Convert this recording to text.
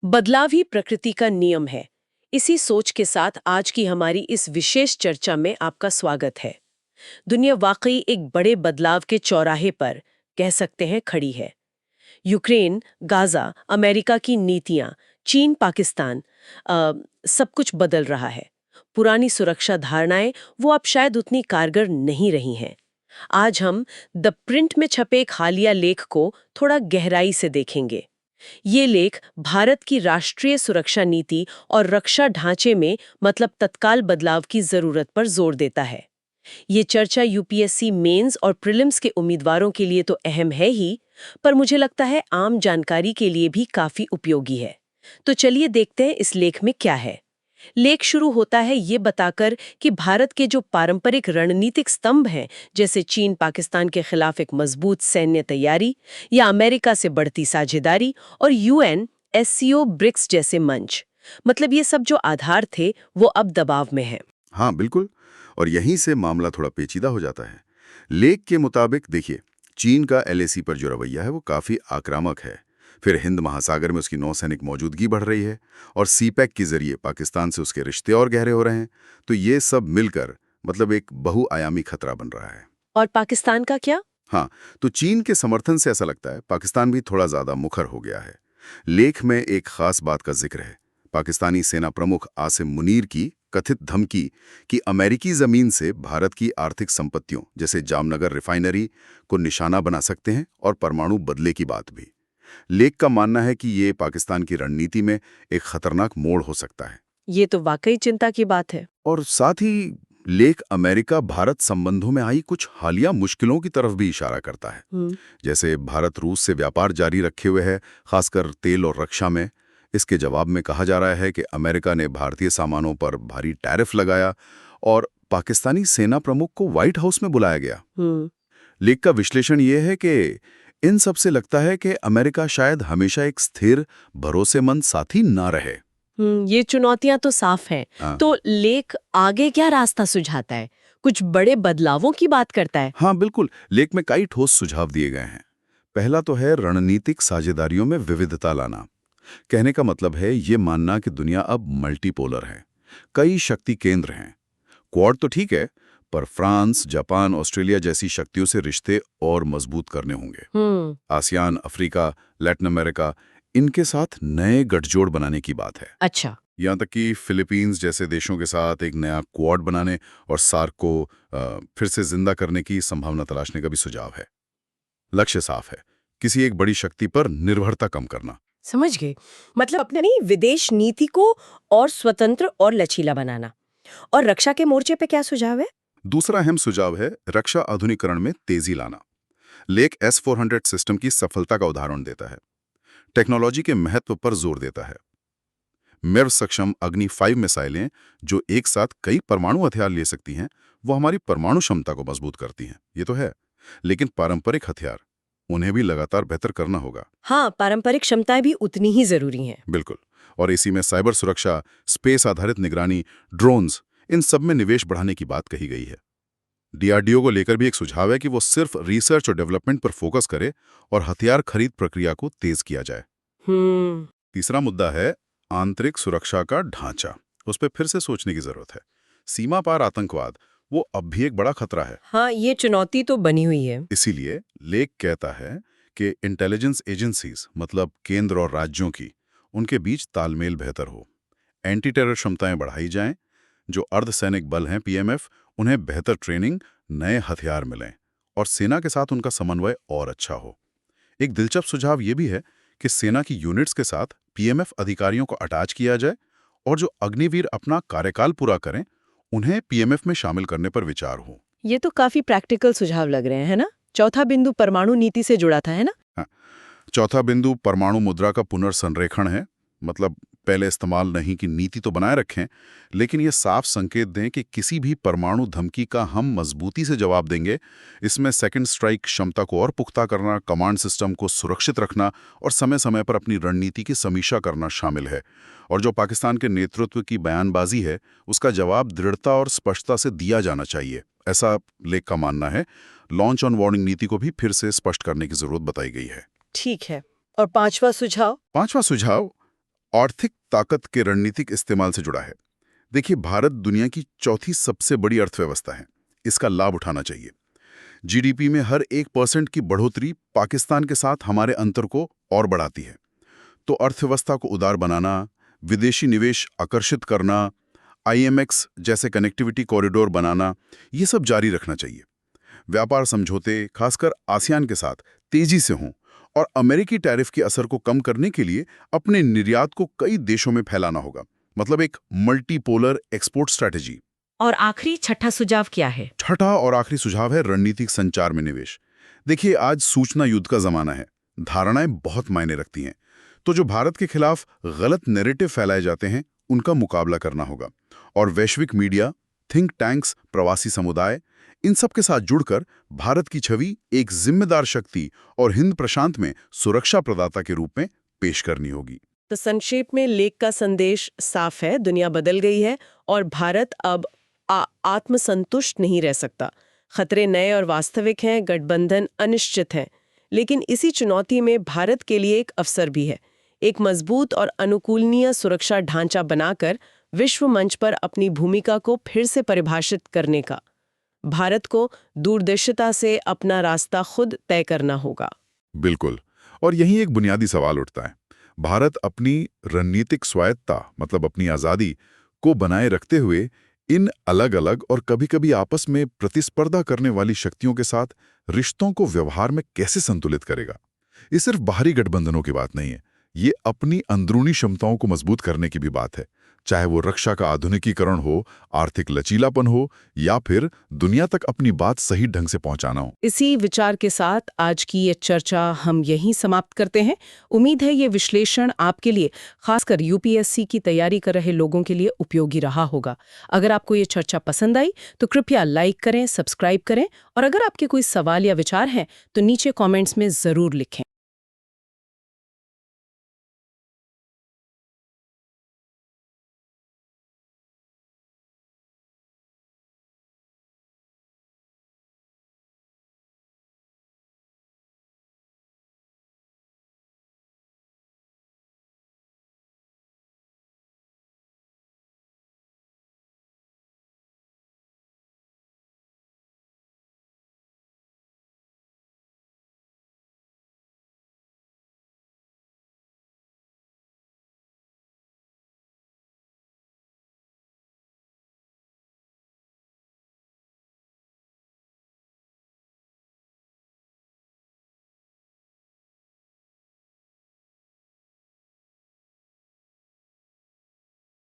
बदलाव ही प्रकृति का नियम है। इसी सोच के साथ आज की हमारी इस विशेष चर्चा में आपका स्वागत है। दुनिया वाकई एक बड़े बदलाव के चौराहे पर, कह सकते हैं, खड़ी है। यूक्रेन, गाजा, अमेरिका की नीतियां, चीन, पाकिस्तान, सब कुछ बदल रहा है। पुरानी सुरक्षा धारणाएं वो अब शायद उतनी कारगर नहीं रही हैं। आज हम द प्रिंट में छपे एक हालिया लेख को थोड़ा गहराई से देखेंगे। ये लेख भारत की राष्ट्रीय सुरक्षा नीति और रक्षा ढांचे में मतलब तत्काल बदलाव की जरूरत पर जोर देता है। ये चर्चा यूपीएससी मेंस और प्रीलिम्स के उम्मीदवारों के लिए तो अहम है ही, पर मुझे लगता है आम जानकारी के लिए भी काफी उपयोगी है। तो चलिए देखते हैं इस लेख में क्या है। लेख शुरू होता है ये बताकर कि भारत के जो पारंपरिक रणनीतिक स्तंभ हैं, जैसे चीन पाकिस्तान के खिलाफ एक मजबूत सैन्य तैयारी या अमेरिका से बढ़ती साझेदारी और यूएन, एससीओ, ब्रिक्स जैसे मंच, मतलब ये सब जो आधार थे वो अब दबाव में हैं। हाँ बिल्कुल। और यहीं से मामला थोड़ा पेचीदा हो जाता है। लेख के मुताबिक देखिए, चीन का एलएसी पर जो रवैया है वो काफी आक्रामक है। फिर हिंद महासागर में उसकी नौसैनिक मौजूदगी बढ़ रही है और सीपैक के जरिए पाकिस्तान से उसके रिश्ते और गहरे हो रहे हैं। तो ये सब मिलकर मतलब एक बहुआयामी खतरा बन रहा है। और पाकिस्तान का क्या? हाँ, तो चीन के समर्थन से ऐसा लगता है पाकिस्तान भी थोड़ा ज्यादा मुखर हो गया है। लेख में एक खास बात का जिक्र है, पाकिस्तानी सेना प्रमुख आसिम मुनीर की कथित धमकी कि अमेरिकी जमीन से भारत की आर्थिक संपत्तियों जैसे जामनगर रिफाइनरी को निशाना बना सकते हैं और परमाणु बदले की बात भी। लेख का मानना है कि ये पाकिस्तान की रणनीति में एक खतरनाक मोड़ हो सकता है। ये तो वाकई चिंता की बात है। और साथ ही लेख अमेरिका भारत संबंधों में आई कुछ हालिया मुश्किलों की तरफ भी इशारा करता है। जैसे भारत रूस से व्यापार जारी रखे हुए है, खासकर तेल और रक्षा में। इसके जवाब में कहा जा रहा है कि अमेरिका ने भारतीय सामानों पर भारी टैरिफ लगाया और पाकिस्तानी सेना प्रमुख को व्हाइट हाउस में बुलाया गया। लेख का विश्लेषण ये है कि इन सब से लगता है कि अमेरिका शायद हमेशा एक स्थिर, भरोसेमंद साथी ना रहे। ये चुनौतियां तो साफ हैं। हाँ। तो लेख आगे क्या रास्ता सुझाता है? कुछ बड़े बदलावों की बात करता है? हाँ बिल्कुल, लेख में कई ठोस सुझाव दिए गए हैं। पहला तो है रणनीतिक साझेदारियों में विविधता लाना। कहने का मतलब है ये मानना कि दुनिया अब मल्टीपोलर है, कई शक्ति केंद्र हैं। क्वाड तो ठीक है, पर फ्रांस, जापान, ऑस्ट्रेलिया जैसी शक्तियों से रिश्ते और मजबूत करने होंगे। आसियान, अफ्रीका, लैटिन अमेरिका, इनके साथ नए गठजोड़ बनाने की बात है। अच्छा। यहाँ तक कि फिलीपींस जैसे देशों के साथ एक नया क्वाड बनाने और सार्क को फिर से जिंदा करने की संभावना तलाशने का भी सुझाव है। लक्ष्य साफ है, किसी एक बड़ी शक्ति पर निर्भरता कम करना। समझ गए। मतलब अपनी विदेश नीति को और स्वतंत्र और लचीला बनाना। और रक्षा के मोर्चे पे क्या सुझाव है? दूसरा अहम सुझाव है रक्षा आधुनिकरण में तेजी लाना। लेख S-400 सिस्टम की सफलता का उदाहरण देता है, टेक्नोलॉजी के महत्व पर जोर देता है। मिर सक्षम अग्नि 5 मिसाइलें जो एक साथ कई परमाणु हथियार ले सकती हैं, वो हमारी परमाणु क्षमता को मजबूत करती हैं, ये तो है। लेकिन पारंपरिक हथियार, उन्हें भी लगातार बेहतर करना होगा। हाँ, पारंपरिक क्षमताएं भी उतनी ही जरूरी हैं। बिल्कुल। और इसी में साइबर सुरक्षा, स्पेस आधारित निगरानी, ड्रोन्स, इन सब में निवेश बढ़ाने की बात कही गई है। डीआरडीओ को लेकर भी एक सुझाव है कि वो सिर्फ रिसर्च और डेवलपमेंट पर फोकस करे और हथियार खरीद प्रक्रिया को तेज किया जाए। तीसरा मुद्दा है आंतरिक सुरक्षा का ढांचा। उस पर फिर से सोचने की जरूरत है। सीमा पार आतंकवाद, वो अब भी एक बड़ा खतरा है। हाँ, ये चुनौती तो बनी हुई है। इसीलिए लेख कहता है कि इंटेलिजेंस एजेंसीज मतलब केंद्र और राज्यों की, उनके बीच तालमेल बेहतर हो। एंटी टेरर क्षमताएं बढ़ाई जाएं। जो अर्धसैनिक बल हैं पीएमएफ, उन्हें बेहतर ट्रेनिंग, नए हथियार मिलें और सेना के साथ उनका समन्वय और अच्छा हो। एक दिलचस्प सुझाव यह भी है कि सेना की यूनिट्स के साथ पीएमएफ अधिकारियों को अटैच किया जाए और जो अग्निवीर अपना कार्यकाल पूरा करें, उन्हें पीएमएफ में शामिल करने पर विचार हो। ये तो काफी प्रैक्टिकल सुझाव लग रहे हैं, है ना? चौथा बिंदु परमाणु नीति से जुड़ा था, है ना? हाँ, चौथा बिंदु परमाणु मुद्रा का पुनर्संरेखण है। मतलब पहले इस्तेमाल नहीं की नीति तो बनाए रखें, लेकिन ये साफ संकेत दें कि किसी भी परमाणु धमकी का हम मजबूती से जवाब देंगे। इसमें सेकंड स्ट्राइक क्षमता को और पुख्ता करना, कमांड सिस्टम को सुरक्षित रखना और समय समय पर अपनी रणनीति की समीक्षा करना शामिल है। और जो पाकिस्तान के नेतृत्व की बयानबाजी है, उसका जवाब दृढ़ता और स्पष्टता से दिया जाना चाहिए, ऐसा लेख का मानना है। लॉन्च ऑन वार्निंग नीति को भी फिर से स्पष्ट करने की जरूरत बताई गई है। ठीक है। और पांचवा सुझाव? पांचवा सुझाव आर्थिक ताकत के रणनीतिक इस्तेमाल से जुड़ा है। देखिए, भारत दुनिया की चौथी सबसे बड़ी अर्थव्यवस्था है। इसका लाभ उठाना चाहिए। जीडीपी में हर 1% की बढ़ोतरी पाकिस्तान के साथ हमारे अंतर को और बढ़ाती है। तो अर्थव्यवस्था को उदार बनाना, विदेशी निवेश आकर्षित करना, आईएमएक्स जैसे कनेक्टिविटी कॉरिडोर बनाना, ये सब जारी रखना चाहिए। व्यापार समझौते खासकर आसियान के साथ तेजी से हों और अमेरिकी टैरिफ के असर को कम करने के लिए अपने निर्यात को कई देशों में फैलाना होगा। मतलब एक मल्टीपोलर एक्सपोर्ट स्ट्रैटेजी। और आखिरी छठा सुझाव क्या है? छठा और आखिरी सुझाव है रणनीतिक संचार में निवेश। देखिए, आज सूचना युद्ध का जमाना है। धारणाएं बहुत मायने रखती हैं। तो जो भारत के खिलाफ गलत नैरेटिव फैलाए जाते हैं, उनका मुकाबला करना होगा। और वैश्विक मीडिया, थिंक टैंक्स, प्रवासी समुदाय, इन सब के साथ जुड़कर भारत की छवि एक जिम्मेदार शक्ति और हिंद प्रशांत में सुरक्षा प्रदाता के रूप में पेश करनी होगी। तो संक्षेप में लेख का संदेश साफ है, दुनिया बदल गई है और भारत अब आत्मसंतुष्ट नहीं रह सकता। खतरे नए और वास्तविक हैं, गठबंधन अनिश्चित हैं, लेकिन इसी चुनौती में भारत के लिए एक अवसर भी है। एक मजबूत और अनुकूलनीय सुरक्षा ढांचा बनाकर विश्व मंच पर अपनी भूमिका को फिर से परिभाषित करने का। भारत को दूरदर्शिता से अपना रास्ता खुद तय करना होगा। बिल्कुल। और यहीं एक बुनियादी सवाल उठता है। भारत अपनी रणनीतिक स्वायत्तता, मतलब अपनी आज़ादी को बनाए रखते हुए इन अलग अलग और कभी-कभी आपस में प्रतिस्पर्धा करने वाली शक्तियों के साथ रिश्तों को व्यवहार में कैसे संतुलित करेगा? ये सिर्फ बाहरी गठबंधनों की बात नहीं है। ये अपनी अंदरूनी क्षमताओं को मजबूत करने की भी बात है। चाहे वो रक्षा का आधुनिकीकरण हो, आर्थिक लचीलापन हो या फिर दुनिया तक अपनी बात सही ढंग से पहुंचाना हो। इसी विचार के साथ आज की ये चर्चा हम यहीं समाप्त करते हैं। उम्मीद है ये विश्लेषण आपके लिए, खासकर यूपीएससी की तैयारी कर रहे लोगों के लिए उपयोगी रहा होगा। अगर आपको ये चर्चा पसंद आई तो कृपया लाइक करें, सब्सक्राइब करें और अगर आपके कोई सवाल या विचार हैं तो नीचे कमेंट्स में ज़रूर लिखें।